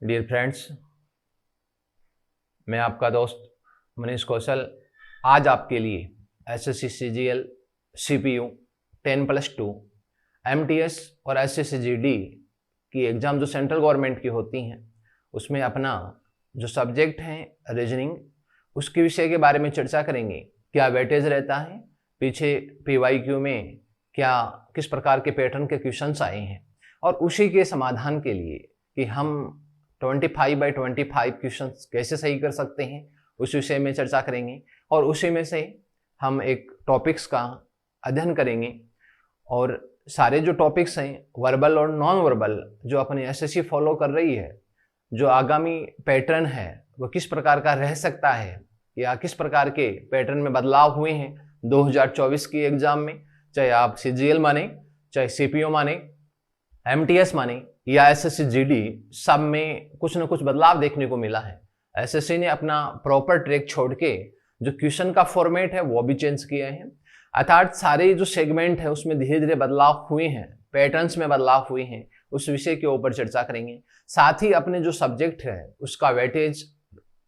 Dear friends, मैं आपका दोस्त मनीष कौशल आज आपके लिए एसएससी सीजीएल सीपीयू 10+2 एमटीएस और एसएससी की एग्ज़ाम जो सेंट्रल गवर्नमेंट की होती हैं उसमें अपना जो सब्जेक्ट है रीजनिंग उसके विषय के बारे में चर्चा करेंगे। क्या वेटेज रहता है, पीछे पीवाईक्यू में क्या किस प्रकार के पैटर्न के क्वेश्चंस आए हैं और उसी के समाधान के लिए कि हम 25/25 क्वेश्चंस कैसे सही कर सकते हैं उस विषय में चर्चा करेंगे। और उसी में से हम एक टॉपिक्स का अध्ययन करेंगे और सारे जो टॉपिक्स हैं वर्बल और नॉन वर्बल जो अपनी एसएससी फॉलो कर रही है, जो आगामी पैटर्न है वो किस प्रकार का रह सकता है या किस प्रकार के पैटर्न में बदलाव हुए हैं 2024 की एग्जाम में, चाहे आप सीजीएल माने, चाहे सीपीयू माने, एमटीएस माने या एसएससी सब में कुछ न कुछ बदलाव देखने को मिला है। एसएससी ने अपना प्रॉपर ट्रैक छोड़ के जो क्वेश्चन का फॉर्मेट है वो भी चेंज किया है, अर्थात सारे जो सेगमेंट है उसमें धीरे धीरे बदलाव हुए हैं, पैटर्न्स में बदलाव हुए हैं, उस विषय के ऊपर चर्चा करेंगे। साथ ही अपने जो सब्जेक्ट है उसका वेटेज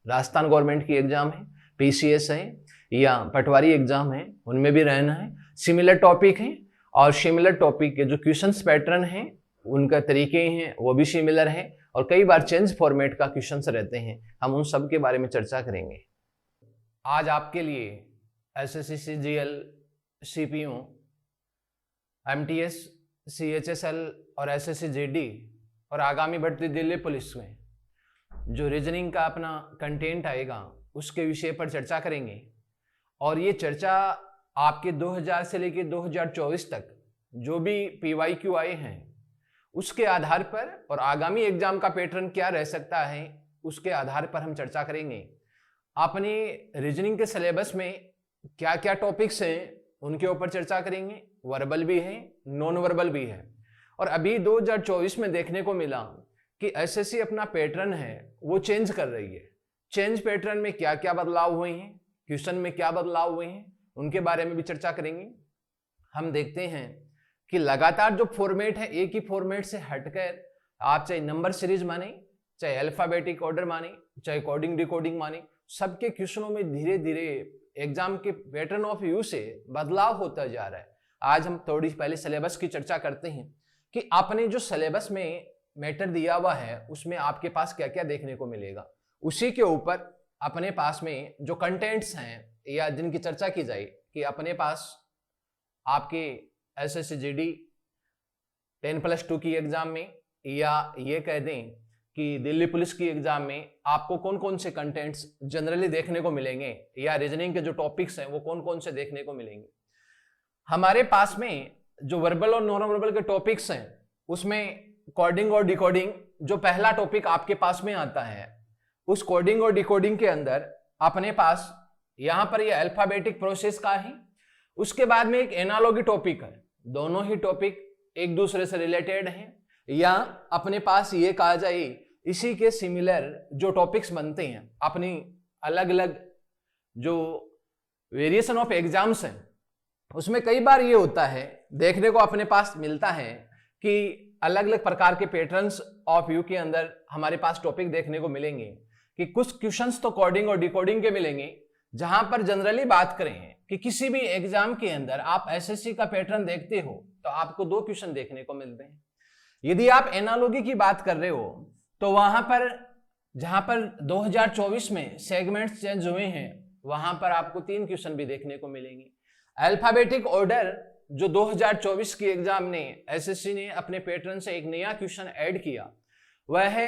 राजस्थान गवर्नमेंट की एग्जाम है, पीसीएस है या पटवारी एग्जाम है, उनमें भी रहना है। सिमिलर टॉपिक है और सिमिलर टॉपिक के जो क्वेश्चंस पैटर्न हैं उनका तरीके हैं वो भी सिमिलर है और कई बार चेंज फॉर्मेट का क्वेश्चंस रहते हैं। हम उन सब के बारे में चर्चा करेंगे। आज आपके लिए SSC CGL CPU MTS CHSL और एसएससी और आगामी बढ़ती दिल्ली पुलिस में जो रीजनिंग का अपना कंटेंट आएगा उसके विषय पर चर्चा करेंगे। और ये चर्चा आपके 2000 से लेकर 2024 तक जो भी पीवाईक्यू आए हैं उसके आधार पर और आगामी एग्जाम का पैटर्न क्या रह सकता है उसके आधार पर हम चर्चा करेंगे। अपने रीजनिंग के सिलेबस में क्या क्या टॉपिक्स हैं उनके ऊपर चर्चा करेंगे, वर्बल भी है, नॉन वर्बल भी है। और अभी 2024 में देखने को मिला कि एसएससी अपना पैटर्न है वो चेंज कर रही है। चेंज पैटर्न में क्या क्या बदलाव हुए हैं, क्वेश्चन में क्या बदलाव हुए हैं, उनके बारे में भी चर्चा करेंगे। हम देखते हैं कि लगातार जो फॉर्मेट है एक ही फॉर्मेट से हटकर आप चाहे नंबर सीरीज माने, चाहे अल्फाबेटिक ऑर्डर माने, चाहे कोडिंग डिकोडिंग माने, सबके क्वेश्चनों में धीरे धीरे एग्जाम के पैटर्न ऑफ व्यू से बदलाव होता जा रहा है। आज हम थोड़ी पहले सिलेबस की चर्चा करते हैं कि आपने जो सिलेबस में मैटर दिया हुआ है उसमें आपके पास क्या क्या देखने को मिलेगा। उसी के ऊपर अपने पास में जो कंटेंट्स हैं या जिनकी चर्चा की जाए कि अपने पास आपके एसएससी 10+2 की एग्जाम में या ये कह दें कि दिल्ली पुलिस की एग्जाम में आपको कौन कौन से कंटेंट्स जनरली देखने को मिलेंगे या रीजनिंग के जो टॉपिक्स हैं वो कौन कौन से देखने को मिलेंगे। हमारे पास में जो वर्बल और नॉन वर्बल के टॉपिक्स हैं उसमें कोडिंग और डिकोडिंग जो पहला टॉपिक आपके पास में आता है, उस कोडिंग और डिकोडिंग के अंदर अपने पास यहाँ पर ये अल्फाबेटिक प्रोसेस का है। उसके बाद में एक एनालॉगी टॉपिक है, दोनों ही टॉपिक एक दूसरे से रिलेटेड हैं या अपने पास ये कहा जाए इसी के सिमिलर जो टॉपिक्स बनते हैं। अपनी अलग अलग जो वेरिएशन ऑफ एग्जाम्स हैं उसमें कई बार ये होता है, देखने को अपने पास मिलता है कि अलग अलग प्रकार के पैटर्न्स ऑफ व्यू के अंदर हमारे पास टॉपिक देखने को मिलेंगे कि कुछ क्वेश्चंस तो कोडिंग और डिकोडिंग के मिलेंगे। जहां पर जनरली बात करें कि किसी भी एग्जाम के अंदर आप एसएससी का पैटर्न देखते हो तो आपको 2 क्वेश्चन देखने को मिलते हैं। यदि आप एनालॉगी की बात कर रहे हो तो वहां पर जहां पर 2024 में सेगमेंट्स चेंज हुए हैं वहां पर आपको 3 क्वेश्चन भी देखने को मिलेंगे। अल्फाबेटिक ऑर्डर जो 2024 की एग्जाम ने एसएससी ने अपने पैटर्न से एक नया क्वेश्चन ऐड किया वह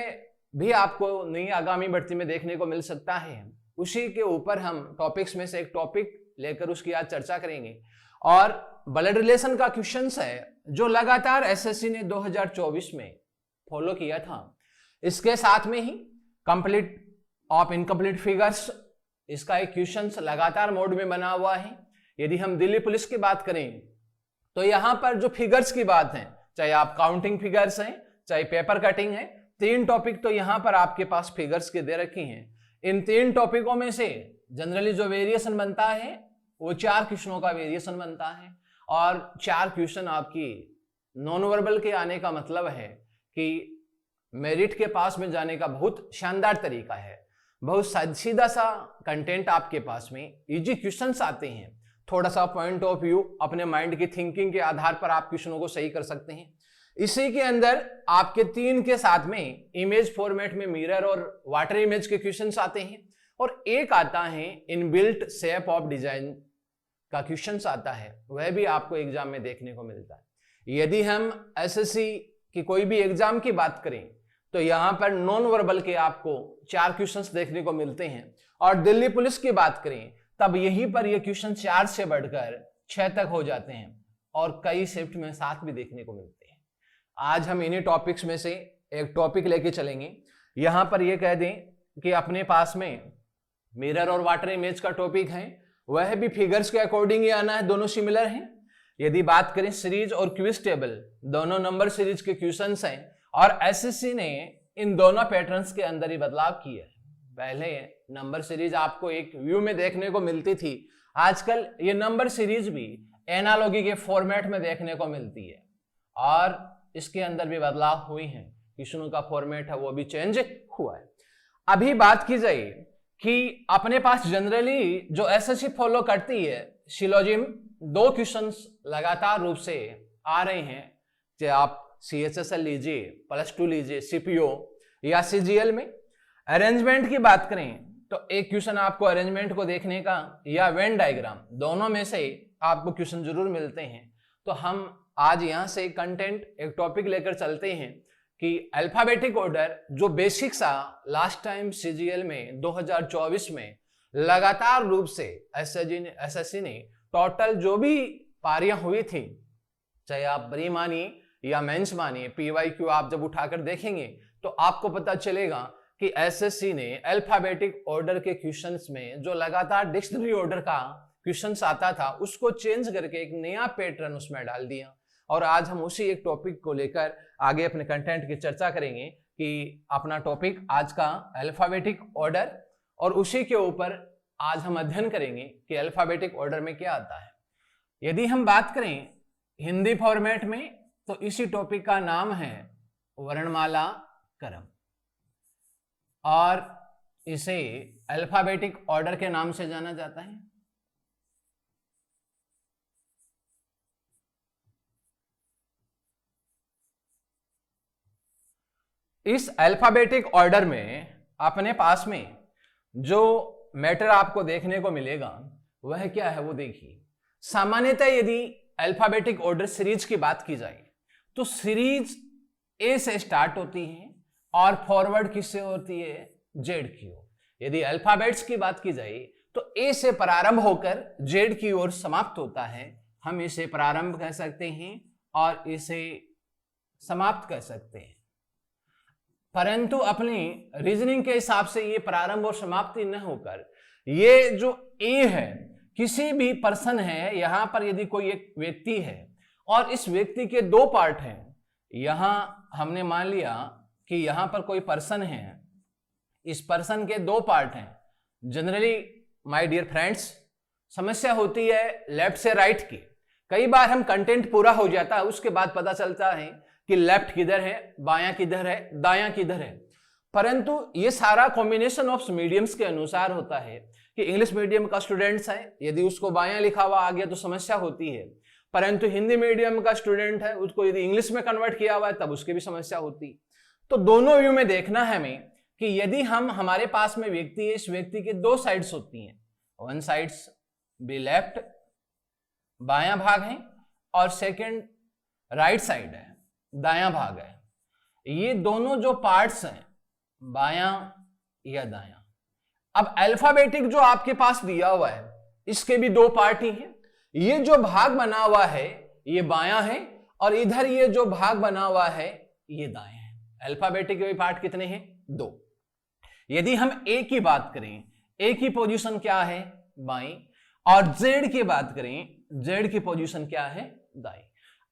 भी आपको नई आगामी भर्ती में देखने को मिल सकता है। उसी के ऊपर हम टॉपिक्स में से एक टॉपिक लेकर उसकी आज चर्चा करेंगे। और ब्लड रिलेशन का क्वेश्चंस है जो लगातार एसएससी ने 2024 में फॉलो किया था। इसके साथ में ही कंप्लीट ऑफ इनकम्प्लीट फिगर्स, इसका एक क्वेश्चंस लगातार मोड में बना हुआ है। यदि हम दिल्ली पुलिस की बात करें तो यहाँ पर जो फिगर्स की बात है, चाहे आप काउंटिंग फिगर्स हैं चाहे पेपर कटिंग है, 3 टॉपिक तो यहाँ पर आपके पास फिगर्स के दे रखी हैं। इन 3 टॉपिकों में से जनरली जो वेरिएशन बनता है वो 4 क्वेश्चनों का वेरिएशन बनता है और 4 क्वेश्चन आपकी नॉन वर्बल के आने का मतलब है कि मेरिट के पास में जाने का बहुत शानदार तरीका है। बहुत सीधा सा कंटेंट आपके पास में, इजी क्वेश्चंस आते हैं, थोड़ा सा पॉइंट ऑफ व्यू अपने माइंड की थिंकिंग के आधार पर आप क्वेश्चनों को सही कर सकते हैं। इसी के अंदर आपके 3 के साथ में इमेज फॉर्मेट में मिरर और वाटर इमेज के क्वेश्चंस आते हैं, और एक आता है इनबिल्ट शेप ऑफ डिजाइन का क्वेश्चंस आता है, वह भी आपको एग्जाम में देखने को मिलता है। यदि हम एसएससी की कोई भी एग्जाम की बात करें तो यहां पर नॉन वर्बल के आपको 4 क्वेश्चंस देखने को मिलते हैं, और दिल्ली पुलिस की बात करें तब यहीं पर ये क्वेश्चन 4 से बढ़कर 6 तक हो जाते हैं, और कई शिफ्ट में 7 भी देखने को मिलते हैं। आज हम इन्हीं टॉपिक्स में से एक टॉपिक लेके चलेंगे। यहां पर यह कह दें कि अपने पास में मिरर और वाटर इमेज का टॉपिक है, वह भी फिगर्स के अकॉर्डिंग ही आना है, दोनों सिमिलर हैं। यदि बात करें सीरीज और क्विज टेबल, दोनों नंबर सीरीज के क्वेश्चंस हैं, और एसएससी ने इन दोनों पैटर्न्स के अंदर ही बदलाव किया है। पहले नंबर सीरीज आपको एक व्यू में देखने को मिलती थी, आजकल ये नंबर सीरीज भी एनालॉगी के फॉर्मेट में देखने को मिलती है, और इसके अंदर भी बदलाव हुए हैं, क्वेश्चनों का फॉर्मेट है वो भी चेंज हुआ है। अभी बात की जाए कि अपने पास जनरली जो एसएससी फॉलो करती है, सिलोजिम 2 क्वेश्चंस लगातार रूप से आ रहे हैं, चाहे आप CHSL लीजिए, +2 लीजिए, CPO या CGL में। अरेंजमेंट की बात करें तो एक क्वेश्चन आपको अरेंजमेंट को देखने का या वेन डायग्राम, दोनों में से आपको क्वेश्चन जरूर मिलते हैं। तो हम आज यहां से कंटेंट एक टॉपिक लेकर चलते हैं कि अल्फाबेटिक ऑर्डर जो बेसिक सा लास्ट टाइम CGL में 2024 में लगातार रूप से एसएससी ने टोटल जो भी पारियां हुई थी, चाहे आप प्री मानिए या मेंस मानिए, PYQ आप जब उठाकर देखेंगे तो आपको पता चलेगा कि एसएससी ने अल्फाबेटिक ऑर्डर के क्वेश्चंस में जो लगातार डिक्शनरी ऑर्डर का क्वेश्चंस आता था उसको चेंज करके एक नया पैटर्न उसमें डाल दिया। और आज हम उसी एक टॉपिक को लेकर आगे अपने कंटेंट की चर्चा करेंगे कि अपना टॉपिक आज का अल्फाबेटिक ऑर्डर, और उसी के ऊपर आज हम अध्ययन करेंगे कि अल्फाबेटिक ऑर्डर में क्या आता है। यदि हम बात करें हिंदी फॉर्मेट में तो इसी टॉपिक का नाम है वर्णमाला क्रम, और इसे अल्फाबेटिक ऑर्डर के नाम से जाना जाता है। इस अल्फाबेटिक ऑर्डर में अपने पास में जो मैटर आपको देखने को मिलेगा वह क्या है वो देखिए। सामान्यतः यदि अल्फाबेटिक ऑर्डर सीरीज की बात की जाए तो सीरीज ए से स्टार्ट होती है और फॉरवर्ड किससे होती है, जेड की ओर। यदि अल्फाबेट्स की बात की जाए तो ए से प्रारंभ होकर जेड की ओर समाप्त होता है। हम इसे प्रारंभ कह सकते हैं और इसे समाप्त कह सकते हैं, परंतु अपनी रीजनिंग के हिसाब से ये प्रारंभ और समाप्ति न होकर ये जो ए है, किसी भी पर्सन है, यहां पर यदि कोई एक व्यक्ति है और इस व्यक्ति के 2 पार्ट हैं, यहां हमने मान लिया कि यहां पर कोई पर्सन है, इस पर्सन के 2 पार्ट हैं। जनरली माय डियर फ्रेंड्स समस्या होती है लेफ्ट से राइट की। कई बार हम कंटेंट पूरा हो जाता है उसके बाद पता चलता है कि लेफ्ट किधर है, बायां किधर है, दायां किधर है, परंतु ये सारा कॉम्बिनेशन ऑफ मीडियम्स के अनुसार होता है कि इंग्लिश मीडियम का स्टूडेंट्स है, यदि उसको बायां लिखा हुआ आ गया तो समस्या होती है, परंतु हिंदी मीडियम का स्टूडेंट है उसको यदि इंग्लिश में कन्वर्ट किया हुआ है तब उसकी भी समस्या होती। तो दोनों व्यू में देखना है हमें कि यदि हमारे पास में व्यक्ति है, इस व्यक्ति के 2 साइड्स होती हैं, वन साइड्स बी लेफ्ट बायां भाग है और सेकंड राइट साइड है दायां भाग है। ये दोनों जो पार्ट्स हैं बायां या दायां। अब अल्फाबेटिक जो आपके पास दिया हुआ है इसके भी 2 पार्ट ही हैं। ये जो भाग बना हुआ है ये बायां है और इधर ये जो भाग बना हुआ है ये दाएं है। अल्फाबेटिक के पार्ट कितने हैं, 2। यदि हम ए की बात करें, ए की पोजीशन क्या है, बाईं, और जेड की बात करें, जेड की पोजीशन क्या है, दाईं।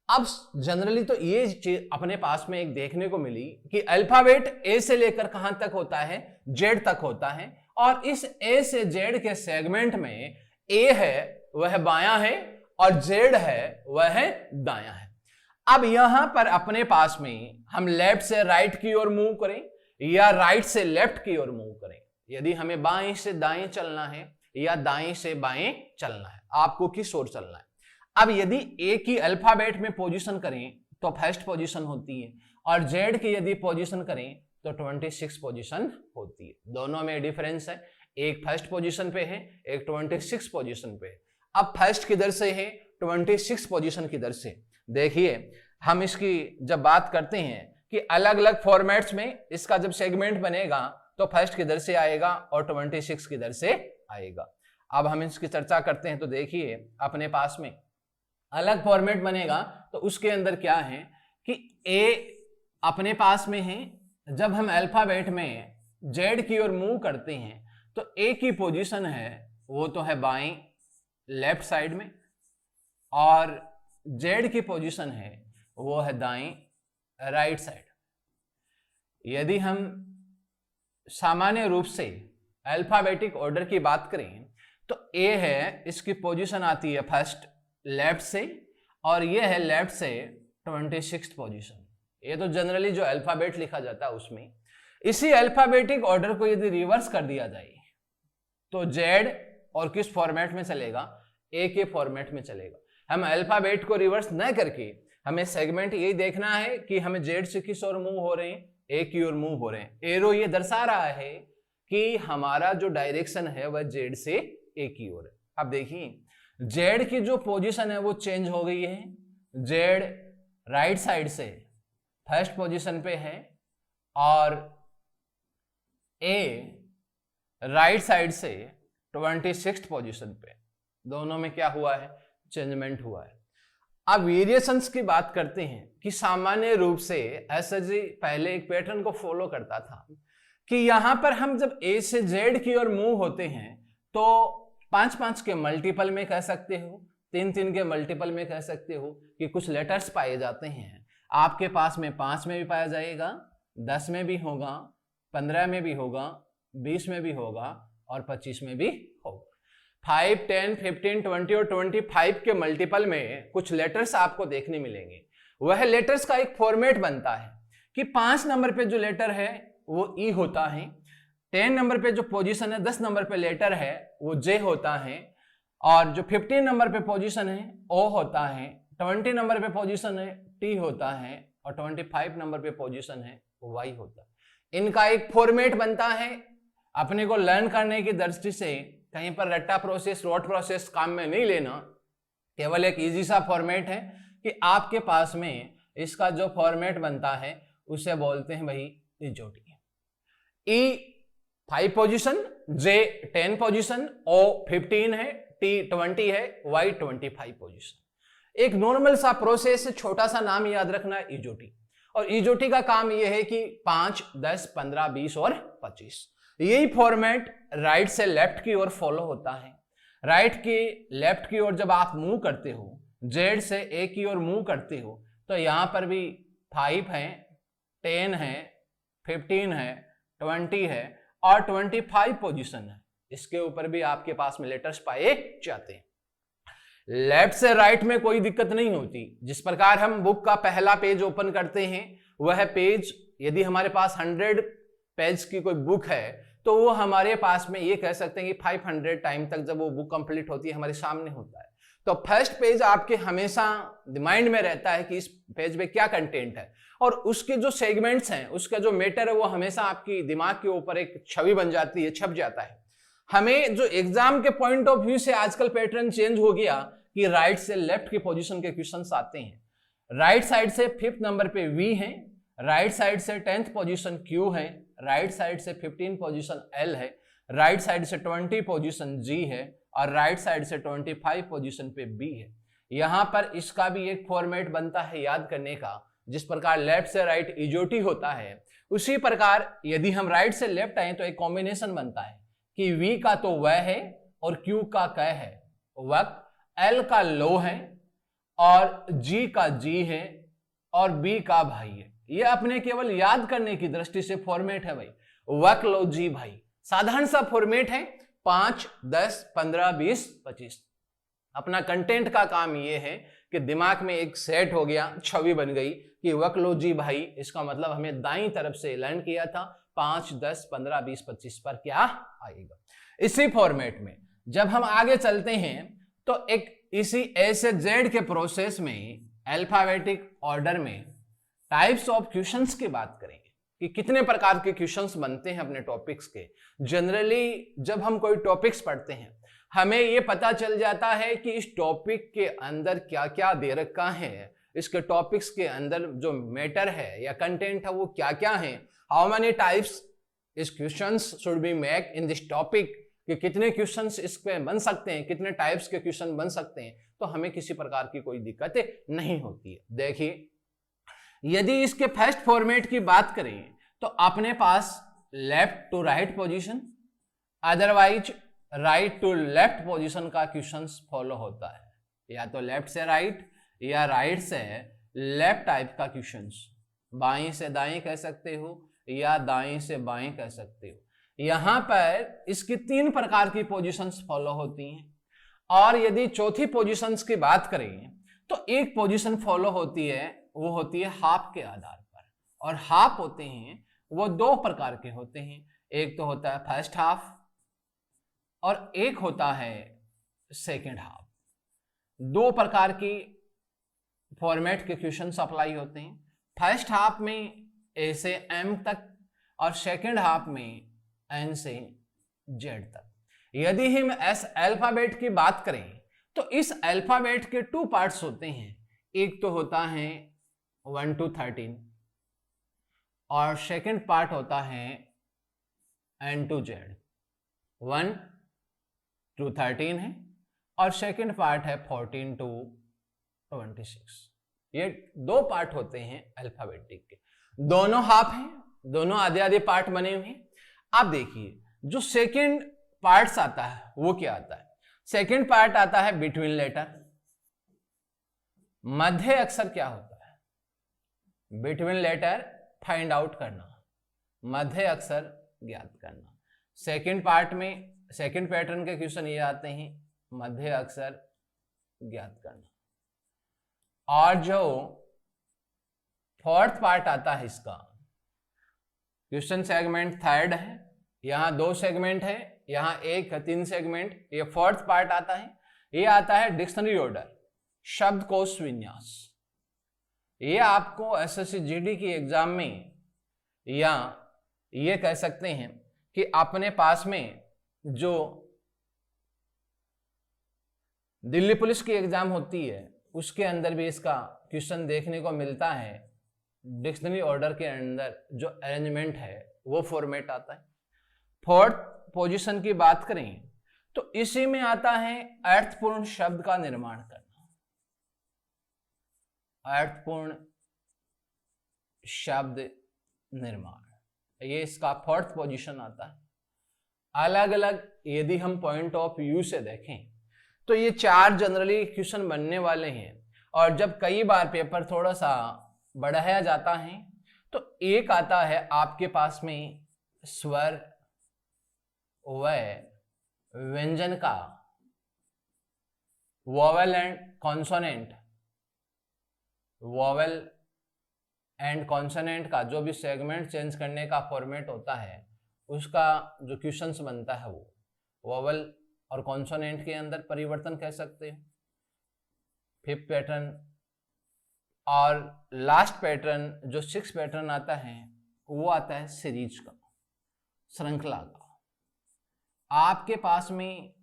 अब जनरली तो ये चीज अपने पास में एक देखने को मिली कि अल्फाबेट ए से लेकर कहां तक होता है, जेड तक होता है, और इस ए से जेड के सेगमेंट में ए है वह बायां है और जेड है वह दायां है। अब यहां पर अपने पास में हम लेफ्ट से राइट की ओर मूव करें या राइट से लेफ्ट की ओर मूव करें, यदि हमें बाएं से दाएं चलना है या दाएं से बाएं चलना है, आपको किस ओर चलना है। अब यदि ए की अल्फाबेट में पोजीशन करें तो फर्स्ट पोजीशन होती है, और जेड की यदि पोजीशन करें तो 26 पोजीशन होती है। दोनों में डिफरेंस है, एक फर्स्ट पोजीशन पे है, एक 26 पोजीशन पे है। अब फर्स्ट किधर से है, 26 पोजीशन किधर से। देखिए हम इसकी जब बात करते हैं कि अलग अलग फॉर्मेट्स में इसका जब सेगमेंट बनेगा तो फर्स्ट किधर से आएगा और 26 किधर से आएगा। अब हम इसकी चर्चा करते हैं तो देखिए अपने पास में अलग फॉर्मेट बनेगा तो उसके अंदर क्या है कि ए अपने पास में है, जब हम अल्फाबेट में जेड की ओर मूव करते हैं तो ए की पोजीशन है वो तो है बाएं लेफ्ट साइड में, और जेड की पोजीशन है वो है दाएं राइट साइड। यदि हम सामान्य रूप से अल्फाबेटिक ऑर्डर की बात करें तो ए है, इसकी पोजीशन आती है फर्स्ट लेफ्ट से, और ये है लेफ्ट से 26 पोजीशन। ये तो जनरली जो अल्फाबेट लिखा जाता है उसमें। इसी अल्फाबेटिक ऑर्डर को यदि रिवर्स कर दिया जाए तो जेड और किस फॉर्मेट में चलेगा, ए के फॉर्मेट में चलेगा। हम अल्फाबेट को रिवर्स न करके हमें सेगमेंट यही देखना है कि हमें जेड से किस ओर मूव हो रहे हैं, ए की ओर मूव हो रहे हैं। एरो ये दर्शा रहा है कि हमारा जो डायरेक्शन है वह जेड से ए की ओर है। अब देखिए जेड की जो पोजीशन है वो चेंज हो गई है। जेड राइट साइड से फर्स्ट पोजीशन पे है और ए राइट साइड से 26th पोजीशन पे। दोनों में क्या हुआ है, चेंजमेंट हुआ है। अब वेरिएशंस की बात करते हैं कि सामान्य रूप से एसएसजी पहले एक पैटर्न को फॉलो करता था कि यहां पर हम जब ए से जेड की ओर मूव होते हैं तो 5-5 के मल्टीपल में कह सकते हो, 3-3 के मल्टीपल में कह सकते हो कि कुछ लेटर्स पाए जाते हैं। आपके पास में 5 में भी पाया जाएगा, 10 में भी होगा, 15 में भी होगा, 20 में भी होगा और 25 में भी होगा। 5, 10, 15, 20 और 25 के मल्टीपल में कुछ लेटर्स आपको देखने मिलेंगे। वह लेटर्स का एक फॉर्मेट बनता है कि 5 नंबर पे जो लेटर है वो ई होता है, 10 नंबर पे जो पोजीशन है 10 नंबर पे लेटर है वो जे होता है, और जो 15 नंबर पे पोजीशन है ओ होता है, 20 नंबर पे पोजीशन है टी होता है, और 25 नंबर पे पोजीशन है वाई होता है। इनका एक फॉर्मेट बनता है। अपने को लर्न करने की दृष्टि से कहीं पर रट्टा प्रोसेस रोट प्रोसेस काम में नहीं लेना, केवल एक इजी सा फॉर्मेट है कि आपके पास में इसका जो फॉर्मेट बनता है उसे बोलते हैं भाई इजोटी। ई 5 पोजीशन, जे 10 पोजीशन, ओ 15 है, टी 20 है, वाई 25 पोजीशन। एक नॉर्मल सा प्रोसेस, छोटा सा नाम याद रखना है इजोटी। और इजोटी का काम यह है कि 5, 10, 15, 20 और 25। यही फॉर्मेट राइट से लेफ्ट की ओर फॉलो होता है। राइट की लेफ्ट की ओर जब आप मूव करते हो, जेड से ए की ओर मूव करते हो, तो यहां पर भी 5 है, 10 है, 15 है, 20 है और 25 पोजीशन है। इसके ऊपर भी आपके पास में लेटर्स पाए जाते हैं। लेफ्ट से राइट में कोई दिक्कत नहीं होती। जिस प्रकार हम बुक का पहला पेज ओपन करते हैं, वह पेज यदि हमारे पास 100 पेज की कोई बुक है तो वो हमारे पास में ये कह सकते हैं कि 500 टाइम तक जब वो बुक कंप्लीट होती है हमारे सामने होता है। तो फर्स्ट पेज आपके हमेशा माइंड में रहता है कि इस पेज में क्या कंटेंट है, और उसके जो सेगमेंट्स हैं, उसका जो मैटर है वो हमेशा आपकी दिमाग के ऊपर एक छवि बन जाती है, छप जाता है। हमें जो एग्जाम के पॉइंट ऑफ व्यू से आजकल पैटर्न चेंज हो गया कि राइट से लेफ्ट की पोजीशन के क्वेश्चंस आते हैं। राइट साइड से 5th नंबर पे वी है, राइट साइड से 10th पोजीशन क्यू है, राइट साइड से 15 पोजीशन एल है, राइट साइड से 20 पोजीशन जी है और राइट साइड से 25 पोजीशन पे बी है। यहां पर इसका भी एक फॉर्मेट बनता है याद करने का। जिस प्रकार लेफ्ट से राइट इजोटी होता है, उसी प्रकार यदि हम राइट से लेफ्ट आए तो एक कॉम्बिनेशन बनता है कि वी का तो वह है और क्यू का क है, वक्त एल का लो है और जी का जी है और बी का भाई है। ये अपने केवल याद करने की दृष्टि से फॉर्मेट है भाई, वक लो जी भाई। साधारण सा फॉर्मेट है, 5, 10, 15, 20, 25। अपना कंटेंट का काम ये है कि दिमाग में एक सेट हो गया, छवि बन गई कि वकलो जी भाई, इसका मतलब हमें दाईं तरफ से लैंड किया था, 5, 10, 15, 20, 25 पर क्या आएगा। इसी फॉर्मेट में जब हम आगे चलते हैं तो एक इसी ए से जेड के प्रोसेस में अल्फाबेटिक ऑर्डर में टाइप्स ऑफ क्वेश्चंस की बात करेंगे कि कितने प्रकार के क्वेश्चंस बनते हैं अपने टॉपिक्स के। जनरली जब हम कोई टॉपिक्स पढ़ते हैं हमें ये पता चल जाता है कि इस टॉपिक के अंदर क्या क्या दे रखा है, इसके टॉपिक्स के अंदर जो मैटर है या कंटेंट है वो क्या क्या है, हाउ मेनी टाइप्स इस questions should be make in this topic, कि कितने क्वेश्चंस इस पे बन सकते हैं, कितने टाइप्स के क्वेश्चन बन सकते हैं, तो हमें किसी प्रकार की कोई दिक्कत नहीं होती है। देखिए यदि इसके फर्स्ट फॉर्मेट की बात करें तो अपने पास left to right position, otherwise right to left position का क्वेश्चंस फॉलो होता है, या तो लेफ्ट से राइट या राइट से लेफ्ट टाइप का क्वेश्चंस, बाएं से दाएं कह सकते हो या दाएं से बाएं कह सकते हो। यहां पर इसकी 3 प्रकार की पोजीशंस फॉलो होती हैं, और यदि चौथी पोजीशंस की बात करें तो एक पोजीशन फॉलो होती है, वो होती है हाफ के आधार पर, और हाफ होते हैं वो 2 प्रकार के होते हैं, एक तो होता है फर्स्ट हाफ और एक होता है सेकंड हाफ। 2 प्रकार की फॉर्मेट के क्वेश्चंस अप्लाई होते हैं, फर्स्ट हाफ में ए से एम तक और सेकंड हाफ में एन से जेड तक। यदि हम एस अल्फाबेट की बात करें तो इस अल्फाबेट के 2 पार्ट्स होते हैं, एक तो होता है 1 to 13 और सेकंड पार्ट होता है एन टू जेड। 1 to 13 है और सेकंड पार्ट है 14 to 26। ये 2 पार्ट होते हैं अल्फाबेटिक के, दोनों हाफ हैं, दोनों आधे आधे पार्ट बने हुए हैं। आप देखिए जो सेकंड पार्ट्स आता है वो क्या आता है, सेकंड पार्ट आता है बिटवीन लेटर। मध्य अक्षर क्या होता है, बिटवीन लेटर फाइंड आउट करना, मध्य अक्षर ज्ञात करना। सेकंड पार्ट में सेकंड पैटर्न के क्वेश्चन ये आते हैं, मध्य अक्षर ज्ञात करना। और जो फोर्थ पार्ट आता है इसका, क्वेश्चन सेगमेंट थर्ड है, यहां 2 सेगमेंट है, यहां 1 है, 3 सेगमेंट। ये फोर्थ पार्ट आता है, ये आता है डिक्शनरी ऑर्डर, शब्दकोश विन्यास। ये आपको एसएससी जीडी की एग्जाम में, या ये कह सकते हैं कि अपने पास में जो दिल्ली पुलिस की एग्जाम होती है उसके अंदर भी इसका क्वेश्चन देखने को मिलता है। डिक्शनरी ऑर्डर के अंदर जो अरेंजमेंट है वो फॉर्मेट आता है। फोर्थ पोजीशन की बात करें तो इसी में आता है अर्थपूर्ण शब्द का निर्माण करना, अर्थपूर्ण शब्द निर्माण, ये इसका फोर्थ पोजीशन आता है। अलग अलग यदि हम पॉइंट ऑफ व्यू से देखें तो ये 4 जनरली क्वेश्चन बनने वाले हैं, और जब कई बार पेपर थोड़ा सा बढ़ाया जाता है तो एक आता है आपके पास में स्वर व व्यंजन का, vowel and consonant, vowel and consonant का जो भी सेगमेंट चेंज करने का फॉर्मेट होता है उसका जो क्वेश्चंस बनता है वो वोवेल और कॉन्सोनेंट के अंदर परिवर्तन कह सकते हैं। 5th पैटर्न और लास्ट पैटर्न जो 6th पैटर्न आता है वो आता है सीरीज का, श्रृंखला का। आपके पास में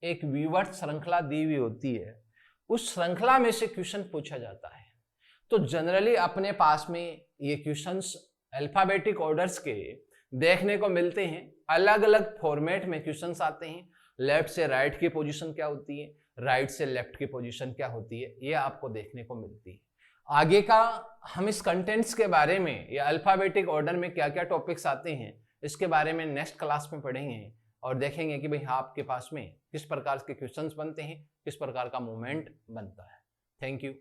एक वीवर्ड श्रृंखला दी हुई होती है, उस श्रृंखला में से क्वेश्चन पूछा जाता है। तो जनरली अपने पास में ये क्वेश्चंस अल्फाबेटिक ऑर्डर्स के देखने को मिलते हैं, अलग अलग फॉर्मेट में क्वेश्चंस आते हैं। लेफ्ट से राइट की पोजीशन क्या होती है, राइट से लेफ्ट की पोजीशन क्या होती है, ये आपको देखने को मिलती है। आगे का हम इस कंटेंट्स के बारे में या अल्फाबेटिक ऑर्डर में क्या क्या टॉपिक्स आते हैं इसके बारे में नेक्स्ट क्लास में पढ़ेंगे और देखेंगे कि भाई आपके पास में किस प्रकार के क्वेश्चंस बनते हैं, किस प्रकार का मूवमेंट बनता है। Thank you.